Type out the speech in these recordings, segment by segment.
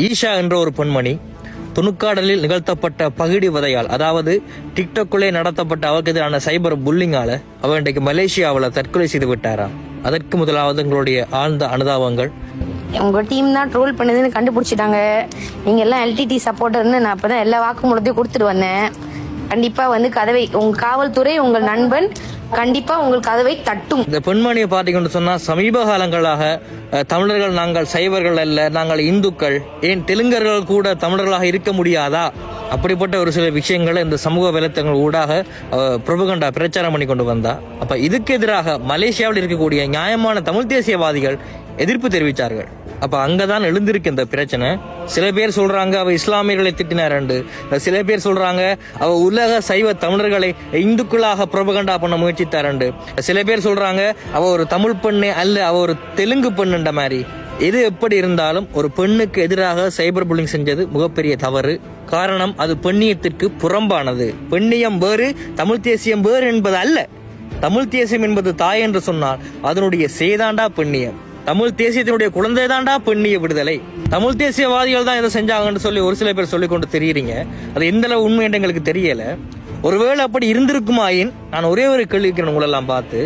ஈஷா என்ற ஒரு பெண்மணி துணுக்காடலில் நிகழ்த்தப்பட்ட பகிடி வதையால், அதாவது டிக்டாக்குள்ளே நடத்தப்பட்ட அவருக்கு எதிரான சைபர் புல்லிங்கால அவர் இன்றைக்கு மலேசியாவில் தற்கொலை செய்து விட்டாராம். அதற்கு முதலாவது எங்களுடைய ஆழ்ந்த அனுதாபங்கள். உங்க டீம் தான் ட்ரோல் பண்ணுதுன்னு கண்டுபிடிச்சிட்டாங்க. நீங்க எல்லாம் எல்டிடி சப்போர்ட்டர்னு நான் அப்பதான் எல்லா வாக்குமூலத்தையும் கொடுத்துட்டு வந்தேன். கண்டிப்பா கதவை உங்க காவல்துறை உங்கள் நண்பன் கண்டிப்பா உங்கள் கதவை தட்டும். இந்த பெண்மணியை பார்த்தீங்கன்னு சொன்னா, சமீப காலங்களாக தமிழர்கள் நாங்கள் சைவர்கள் அல்ல, நாங்கள் இந்துக்கள், ஏன் தெலுங்கர்கள் கூட தமிழர்களாக இருக்க முடியாதா, அப்படிப்பட்ட ஒரு சில விஷயங்களை இந்த சமூக வலைத்தளங்கள் ஊடாக புரோபகண்டா பிரச்சாரம் பண்ணி கொண்டு வந்தா. அப்ப இதுக்கு எதிராக மலேசியாவில் இருக்கக்கூடிய நியாயமான தமிழ் தேசியவாதிகள் எதிர்ப்பு தெரிவித்தார்கள். அப்ப அங்கதான் எழுந்திருக்கு இந்த பிரச்சனை. சில பேர் சொல்றாங்க அவ இஸ்லாமியர்களை திட்டினார், சில பேர் சொல்றாங்க அவ உலக சைவ தமிழர்களை இந்துக்களாக புரோபகண்டா பண்ண முயற்சித்தார், சில பேர் சொல்றாங்க அவ ஒரு தமிழ் பெண்ணே அல்ல, அவ ஒரு தெலுங்கு பெண்ணுன்ற மாதிரி. எது எப்படி இருந்தாலும் ஒரு பெண்ணுக்கு எதிராக சைபர் புல்லிங் செஞ்சது மிகப்பெரிய தவறு. காரணம், அது பெண்ணியத்திற்கு புறம்பானது. பெண்ணியம் வேறு, தமிழ் தேசியம் வேறு என்பது அல்ல. தமிழ் தேசியம் என்பது தாய் என்று சொன்னால் அதனுடைய சேதாண்டா பெண்ணியம். தமிழ் தேசியத்தினுடைய குழந்தை தாண்டா பெண்ணிய விடுதலை. தமிழ் தேசியவாதிகள் தான் இதை செஞ்சாங்கன்னு சொல்லி ஒரு சில பேர் சொல்லிக் கொண்டு தெரியுறீங்க. அது எந்த அளவு உண்மை என்று எங்களுக்கு தெரியல. ஒருவேளை அப்படி இருந்திருக்குமாயின் நான் ஒரே ஒரு கேள்விக்கிறேன் உங்களெல்லாம் பார்த்து,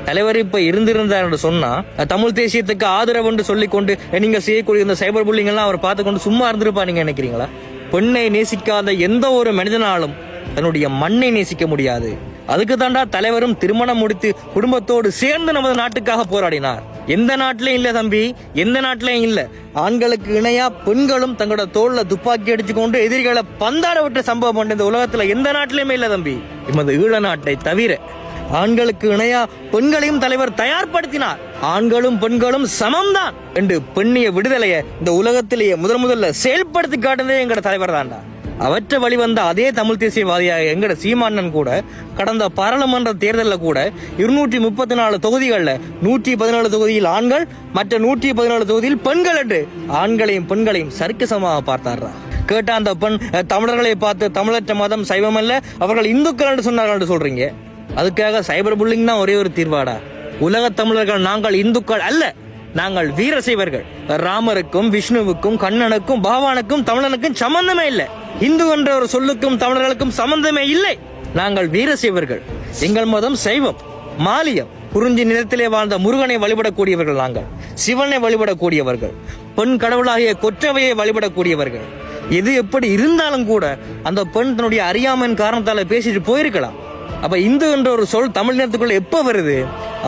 தலைவர் இப்ப இருந்திருந்தார் என்று சொன்னா தமிழ் தேசியத்துக்கு ஆதரவு என்று சொல்லிக்கொண்டு நீங்க செய்யக்கூடிய இந்த சைபர் புல்லிங் எல்லாம் அவர் பார்த்துக்கொண்டு சும்மா இருந்திருப்பா நீங்க நினைக்கிறீங்களா? பெண்ணை நேசிக்காத எந்த ஒரு மனிதனாலும் தன்னுடைய மண்ணை நேசிக்க முடியாது. அதுக்கு தாண்டா தலைவரும் திருமணம் முடித்து குடும்பத்தோடு சேர்ந்து நமது நாட்டுக்காக போராடினார். எந்த நாட்டிலையும் இல்ல தம்பி, எந்த நாட்டிலையும் இல்ல. ஆண்களுக்கு இணையா பெண்களும் தங்களோட தோல்ல துப்பாக்கி அடிச்சுக்கொண்டு எதிரிகளை பந்தாட விட்ட சம்பவம் பண்ண இந்த உலகத்துல எந்த நாட்டிலுமே இல்ல தம்பி, எமது ஈழ நாட்டை தவிர. ஆண்களுக்கு இணையா பெண்களையும் தலைவர் தயார்படுத்தினார். ஆண்களும் பெண்களும் சமம்தான் என்று பெண்ணிய விடுதலையை இந்த உலகத்திலேயே முதல்ல செயல்படுத்தி காட்டுனதே எங்கட தலைவர் தான்டா. அவற்றை வழிவந்த அதே தமிழ் தேசியவாதியாக எங்கட சீமானன் கூட கடந்த பாராளுமன்ற தேர்தலில் கூட 234 தொகுதிகளில் 117 தொகுதியில் ஆண்கள், மற்ற 117 தொகுதியில் பெண்கள் என்று ஆண்களையும் பெண்களையும் சரிக்கசமாக பார்த்தாரா. கேட்ட அந்த பெண் தமிழர்களை பார்த்து தமிழற்ற மதம் சைவம் அல்ல, அவர்கள் இந்துக்கள் என்று சொன்னார்கள் என்று சொல்றீங்க. அதுக்காக சைபர் புல்லிங் தான் ஒரே ஒரு தீர்வாடா? உலக தமிழர்கள் நாங்கள் இந்துக்கள் அல்ல, நாங்கள் வீரசைவர்கள். ராமருக்கும் விஷ்ணுவுக்கும் கண்ணனுக்கும் பகவானுக்கும் தமிழனுக்கும் சம்பந்தமே இல்லை. இந்து என்ற ஒரு சொல்லுக்கும் தமிழர்களுக்கும் சம்பந்தமே இல்லை. நாங்கள் வீரசைவர்கள். எங்கள் மதம் சைவம், மாலியம். குறிஞ்சி நிலத்திலே வாழ்ந்த முருகனை வழிபடக்கூடியவர்கள் நாங்கள். சிவனை வழிபடக்கூடியவர்கள். பெண் கடவுளாகிய கொற்றவையை வழிபடக்கூடியவர்கள். எது எப்படி இருந்தாலும் கூட அந்த பெண் தன்னுடைய அறியாமையின் காரணத்தால பேசிட்டு போயிருக்கலாம். அப்ப இந்து என்ற ஒரு சொல் தமிழ்நாட்டுக்குள்ள எப்ப வருது?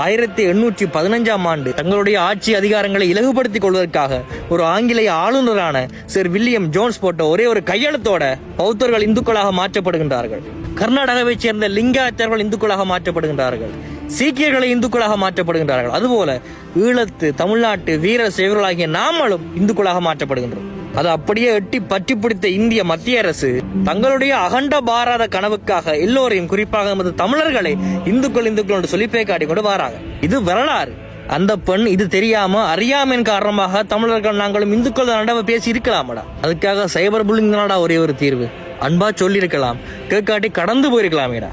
1815ஆம் ஆண்டு தங்களுடைய ஆட்சி அதிகாரங்களை இலகுபடுத்திக் கொள்வதற்காக ஒரு ஆங்கிலேய ஆளுநரான சர் வில்லியம் ஜோன்ஸ் போட்ட ஒரே ஒரு கையெழுத்தோட பௌத்தர்கள் இந்துக்களாக மாற்றப்படுகின்றார்கள். கர்நாடகாவை சேர்ந்த லிங்காயத்தர்கள் இந்துக்களாக மாற்றப்படுகின்றார்கள். சீக்கியர்களை இந்துக்களாக மாற்றப்படுகின்றார்கள். அதுபோல ஈழத்து தமிழ்நாட்டு வீர சைவர்களாகிய நாமளும் இந்துக்களாக மாற்றப்படுகின்றோம். அது அப்படியே எட்டி பற்றி பிடித்த இந்திய மத்திய அரசு தங்களுடைய அகண்ட பாரத கனவுக்காக எல்லோரையும், குறிப்பாக நமது தமிழர்களை இந்துக்கள் என்று சொல்லி பேக்காடி கொண்டு வராங்க. இது வரலாறு. அந்த பெண் இது தெரியாம அறியாமையின் காரணமாக தமிழர்கள் நாங்களும் இந்துக்கள் நடவ பேசி இருக்கலாமடா. அதுக்காக சைபர் புல்லிங் தானடா ஒரே ஒரு தீர்வு. அன்பா சொல்லி இருக்கலாம், கேட்காட்டி கடந்து போயிருக்கலாமேடா.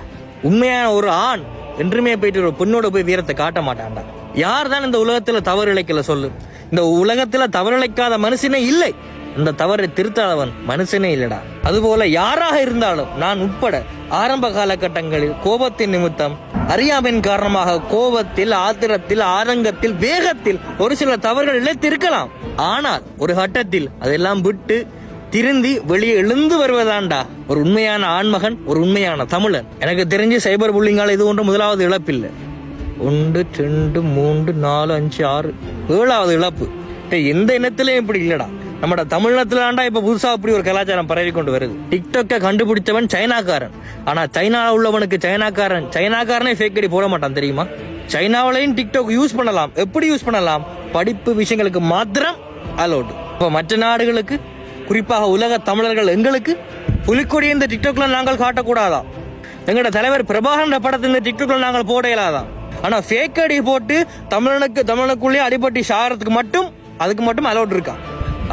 உண்மையான ஒரு ஆண் என்றுமே போயிட்டு ஒரு பெண்ணோட போய் வீரத்தை காட்ட மாட்டான்டா. யார் தான் இந்த உலகத்துல தவறு இழைக்கல சொல்லு? இந்த உலகத்துல தவறு இழைக்காத மனுஷனே இல்லை. அந்த தவறை திருத்தாதவன் மனுஷனே இல்லடா. அதுபோல யாராக இருந்தாலும் நான் உட்பட ஆரம்ப காலகட்டங்களில் கோபத்தின் நிமித்தம், அறியாமையின் காரணமாக கோபத்தில், ஆத்திரத்தில், ஆதங்கத்தில், வேகத்தில் ஒரு சில தவறுகள் இழைத்திருக்கலாம். ஆனால் ஒரு கட்டத்தில் அதெல்லாம் விட்டு திருந்தி வெளியே எழுந்து வருவதாண்டா ஒரு உண்மையான ஆண்மகன், ஒரு உண்மையான தமிழன். எனக்கு தெரிஞ்சு சைபர் புல்லிங்கால இது ஒன்று முதலாவது இழப்பில்லை. 1 2 3 4 5 6 7வது இழப்பு. எந்த இனத்திலையும் இப்படி இல்லடா. நம்ம தமிழ்நாட்டுல இப்ப புதுசா அப்படி ஒரு கலாச்சாரம் பரவி கொண்டு வருது. டிக்டாக்க கண்டுபிடிச்சவன் சைனாக்காரன். ஆனா சைனால உள்ளவனுக்கு சைனாக்காரனே ஃபேக் ஐடி போட மாட்டான் தெரியுமா? சைனாவிலையும் டிக்டாக் யூஸ் பண்ணலாம். எப்படி யூஸ் பண்ணலாம்? படிப்பு விஷயங்களுக்கு மாத்திரம் அலோடு. இப்ப மற்ற நாடுகளுக்கு, குறிப்பாக உலக தமிழர்கள் எங்களுக்கு புலிக்கொடி இந்த டிக்டாக்ல நாங்கள் காட்டக்கூடாதான். எங்களோட தலைவர் பிரபாகரன் படத்தை இந்த டிக்டாக்ல நாங்கள் போட இயலாதான். ஆனா ஃபேக் ஐடி போட்டு தமிழனுக்குள்ளே அடிபட்டு சாகிறதுக்கு மட்டும், அதுக்கு மட்டும் அலோட் இருக்கான்.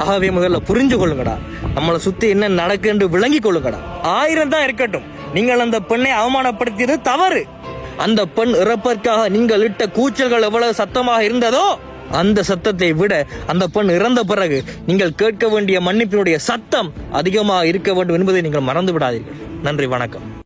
ஆகவே முதல்ல புரிஞ்சு கொள்ளுங்கடா, நம்மளை சுத்தி என்ன நடக்குன்னு விளங்கி கொள்ளுங்கடா. 1000 தான் இருக்கட்டும், நீங்கள் அந்த பெண்ணை அவமானப்படுத்தியது தவறு. அந்த பெண் இறப்பதற்காக நீங்கள் இட்ட கூச்சல்கள் எவ்வளவு சத்தமாக இருந்ததோ அந்த சத்தத்தை விட அந்த பெண் இறந்த பிறகு நீங்கள் கேட்க வேண்டிய மன்னிப்பினுடைய சத்தம் அதிகமாக இருக்க வேண்டும் என்பதை நீங்கள் மறந்து விடாதீர்கள். நன்றி, வணக்கம்.